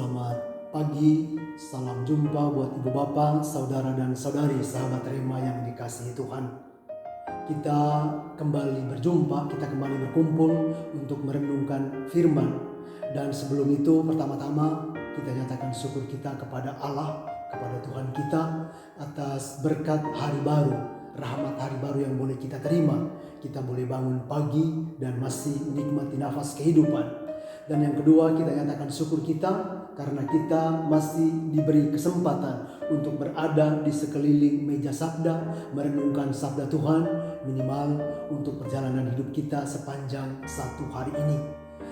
Selamat pagi, salam jumpa buat ibu bapak, saudara dan saudari, sahabat Rema yang dikasihi Tuhan. Kita kembali berjumpa, kita kembali berkumpul untuk merenungkan firman. Dan sebelum itu, pertama-tama kita nyatakan syukur kita kepada Allah, kepada Tuhan kita atas berkat hari baru, rahmat hari baru yang boleh kita terima. Kita boleh bangun pagi dan masih menikmati nafas kehidupan. Dan yang kedua, kita nyatakan syukur kita karena kita masih diberi kesempatan untuk berada di sekeliling meja sabda, merenungkan sabda Tuhan minimal untuk perjalanan hidup kita sepanjang satu hari ini.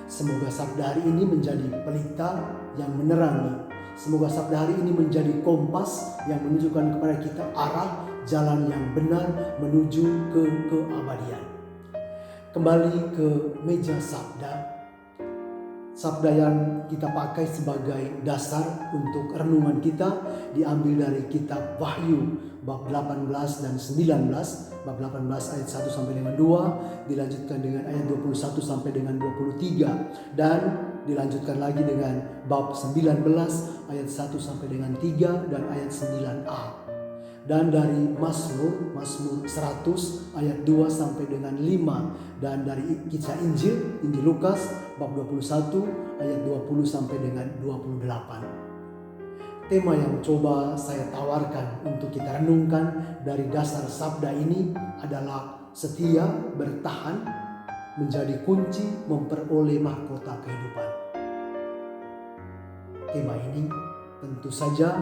Semoga sabda hari ini menjadi pelita yang menerangi. Semoga sabda hari ini menjadi kompas yang menunjukkan kepada kita arah jalan yang benar menuju ke keabadian. Kembali ke meja sabda. Sabda yang kita pakai sebagai dasar untuk renungan kita diambil dari kitab Wahyu bab 18 dan 19, bab 18 ayat 1 sampai dengan 2, dilanjutkan dengan ayat 21 sampai dengan 23 dan dilanjutkan lagi dengan bab 19 ayat 1 sampai dengan 3 dan ayat 9a. Dan dari Mazmur 100 ayat 2 sampai dengan 5, dan dari kisah Injil Lukas bab 21 ayat 20 sampai dengan 28. Tema yang coba saya tawarkan untuk kita renungkan dari dasar sabda ini adalah setia bertahan menjadi kunci memperoleh mahkota kehidupan. Tema ini tentu saja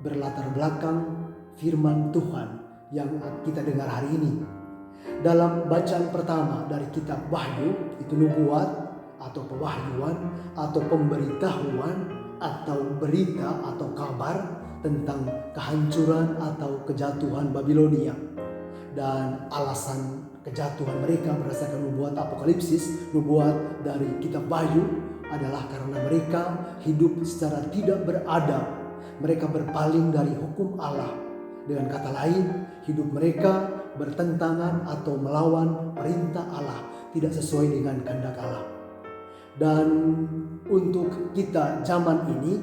berlatar belakang firman Tuhan yang kita dengar hari ini. Dalam bacaan pertama dari kitab Wahyu, itu nubuat atau pewahyuan atau pemberitahuan atau berita atau kabar tentang kehancuran atau kejatuhan Babilonia. Dan alasan kejatuhan mereka berdasarkan nubuat Apokalipsis, nubuat dari kitab Wahyu adalah karena mereka hidup secara tidak beradab. Mereka berpaling dari hukum Allah. Dengan kata lain, hidup mereka bertentangan atau melawan perintah Allah, tidak sesuai dengan kehendak Allah. Dan untuk kita zaman ini,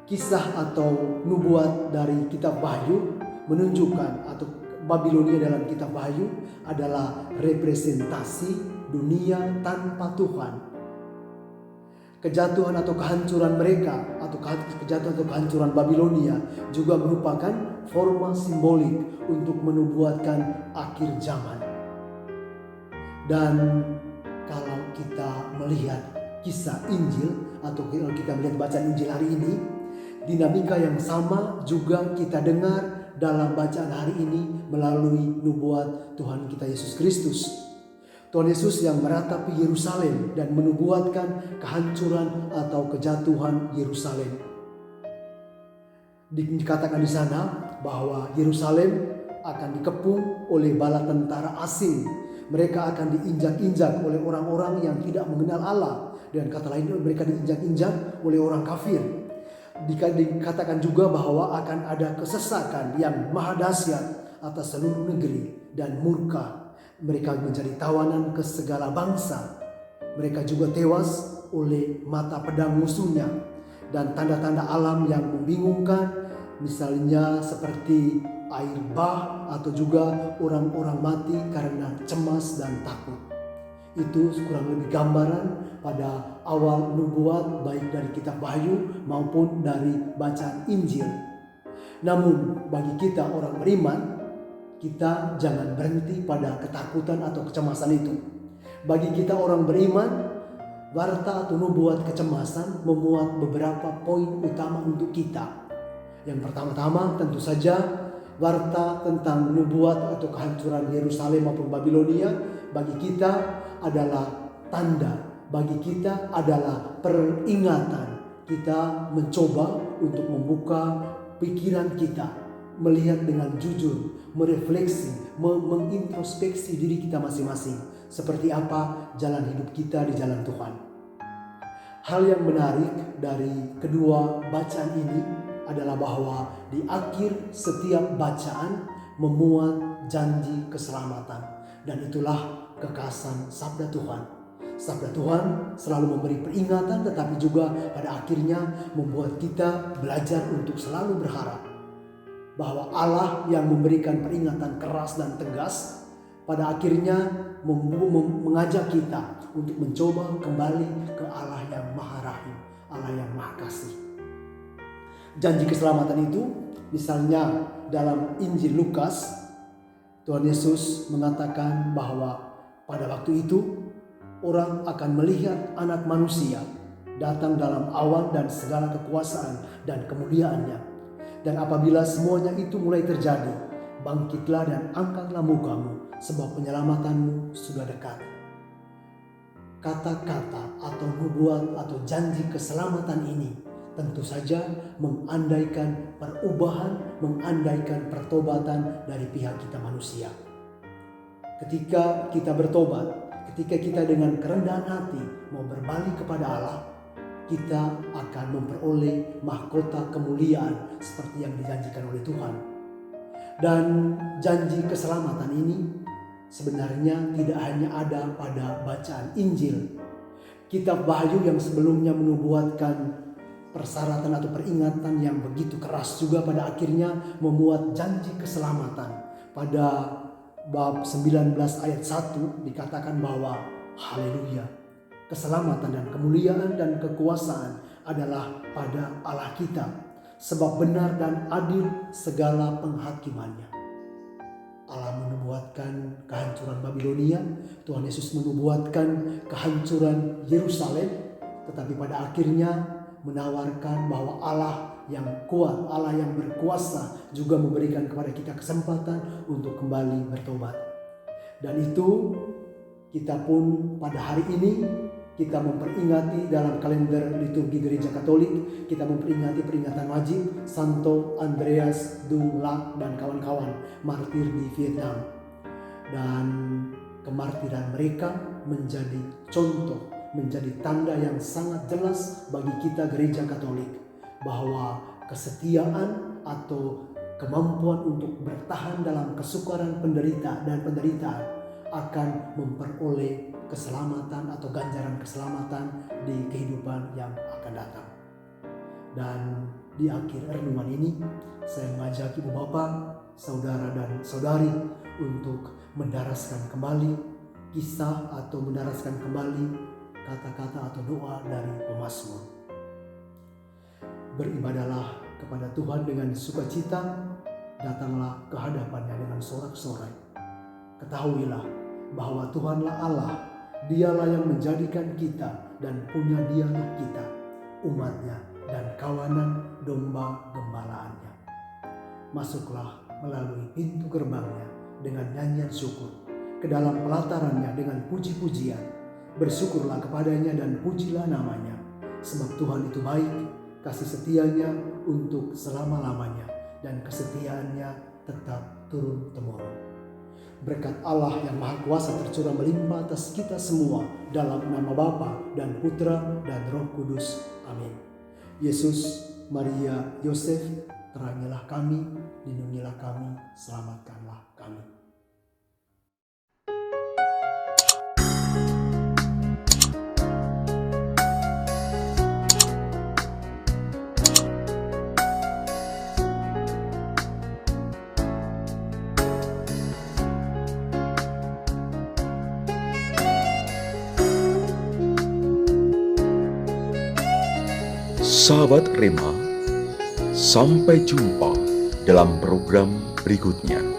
kisah atau nubuat dari kitab Wahyu menunjukkan atau Babilonia dalam kitab Wahyu adalah representasi dunia tanpa Tuhan. Kejatuhan atau kehancuran mereka atau kejatuhan atau kehancuran Babilonia juga merupakan forma simbolik untuk menubuatkan akhir zaman. Dan kalau kita melihat kisah Injil atau kalau kita melihat bacaan Injil hari ini, dinamika yang sama juga kita dengar dalam bacaan hari ini melalui nubuat Tuhan kita Yesus Kristus. Tuhan Yesus yang meratapi Yerusalem dan menubuatkan kehancuran atau kejatuhan Yerusalem. Dikatakan di sana bahwa Yerusalem akan dikepung oleh bala tentara asing. Mereka akan diinjak-injak oleh orang-orang yang tidak mengenal Allah. Dan kata lain, mereka diinjak-injak oleh orang kafir. Dikatakan juga bahwa akan ada kesesakan yang maha dahsyat atas seluruh negeri dan murka. Mereka menjadi tawanan ke segala bangsa. Mereka juga tewas oleh mata pedang musuhnya. Dan tanda-tanda alam yang membingungkan, misalnya seperti air bah atau juga orang-orang mati karena cemas dan takut. Itu kurang lebih gambaran pada awal nubuat baik dari kitab Wahyu maupun dari bacaan Injil. Namun bagi kita orang beriman, kita jangan berhenti pada ketakutan atau kecemasan itu. Bagi kita orang beriman, warta atau nubuat kecemasan memuat beberapa poin utama untuk kita. Yang pertama-tama tentu saja warta tentang nubuat atau kehancuran Yerusalem maupun Babilonia bagi kita adalah tanda, bagi kita adalah peringatan. Kita mencoba untuk membuka pikiran kita, melihat dengan jujur, merefleksi, mengintrospeksi diri kita masing-masing. Seperti apa jalan hidup kita di jalan Tuhan. Hal yang menarik dari kedua bacaan ini adalah bahwa di akhir setiap bacaan memuat janji keselamatan. Dan itulah kekhasan sabda Tuhan. Sabda Tuhan selalu memberi peringatan, tetapi juga pada akhirnya membuat kita belajar untuk selalu berharap bahwa Allah yang memberikan peringatan keras dan tegas pada akhirnya mengajak kita untuk mencoba kembali ke Allah yang Maha Rahim, Allah yang Maha Kasih. Janji keselamatan itu misalnya dalam Injil Lukas, Tuhan Yesus mengatakan bahwa pada waktu itu orang akan melihat Anak Manusia datang dalam awan dan segala kekuasaan dan kemuliaannya. Dan apabila semuanya itu mulai terjadi, bangkitlah dan angkatlah mukamu, sebab penyelamatanmu sudah dekat. Kata-kata atau nubuat atau janji keselamatan ini tentu saja mengandaikan perubahan, mengandaikan pertobatan dari pihak kita manusia. Ketika kita bertobat, ketika kita dengan kerendahan hati mau berbalik kepada Allah, kita akan memperoleh mahkota kemuliaan seperti yang dijanjikan oleh Tuhan. Dan janji keselamatan ini sebenarnya tidak hanya ada pada bacaan Injil. Kitab Wahyu yang sebelumnya menubuatkan persyaratan atau peringatan yang begitu keras juga pada akhirnya memuat janji keselamatan. Pada bab 19 ayat 1 dikatakan bahwa haleluya, keselamatan dan kemuliaan dan kekuasaan adalah pada Allah kita, sebab benar dan adil segala penghakimannya. Allah menubuatkan kehancuran Babilonia, Tuhan Yesus menubuatkan kehancuran Yerusalem, tetapi pada akhirnya menawarkan bahwa Allah yang kuat, Allah yang berkuasa juga memberikan kepada kita kesempatan untuk kembali bertobat. Dan itu kita pun pada hari ini kita memperingati dalam kalender liturgi Gereja Katolik, kita memperingati peringatan wajib Santo Andreas du Lac dan kawan-kawan martir di Vietnam. Dan kemartiran mereka menjadi contoh, menjadi tanda yang sangat jelas bagi kita Gereja Katolik bahwa kesetiaan atau kemampuan untuk bertahan dalam kesukaran penderitaan akan memperoleh keselamatan atau ganjaran keselamatan di kehidupan yang akan datang. Dan di akhir renungan ini saya mengajak ibu bapak, saudara dan saudari untuk mendaraskan kembali kisah atau mendaraskan kembali kata-kata atau doa dari pemazmur. Beribadahlah kepada Tuhan dengan sukacita, datanglah ke hadapannya dengan sorak-sorai. Ketahuilah bahwa Tuhanlah Allah, Dialah yang menjadikan kita dan punya dialah kita, umatnya dan kawanan domba gembalaannya. Masuklah melalui pintu gerbangnya dengan nyanyian syukur, ke dalam pelatarannya dengan puji-pujian. Bersyukurlah kepadanya dan pujilah namanya, sebab Tuhan itu baik, kasih setianya untuk selama-lamanya, dan kesetiaannya tetap turun-temurun. Berkat Allah yang Maha Kuasa tercurah melimpah atas kita semua dalam nama Bapa dan Putra dan Roh Kudus. Amin. Yesus, Maria, Yosef, terangilah kami, lindungilah kami, selamatkanlah kami. Sahabat Rema, sampai jumpa dalam program berikutnya.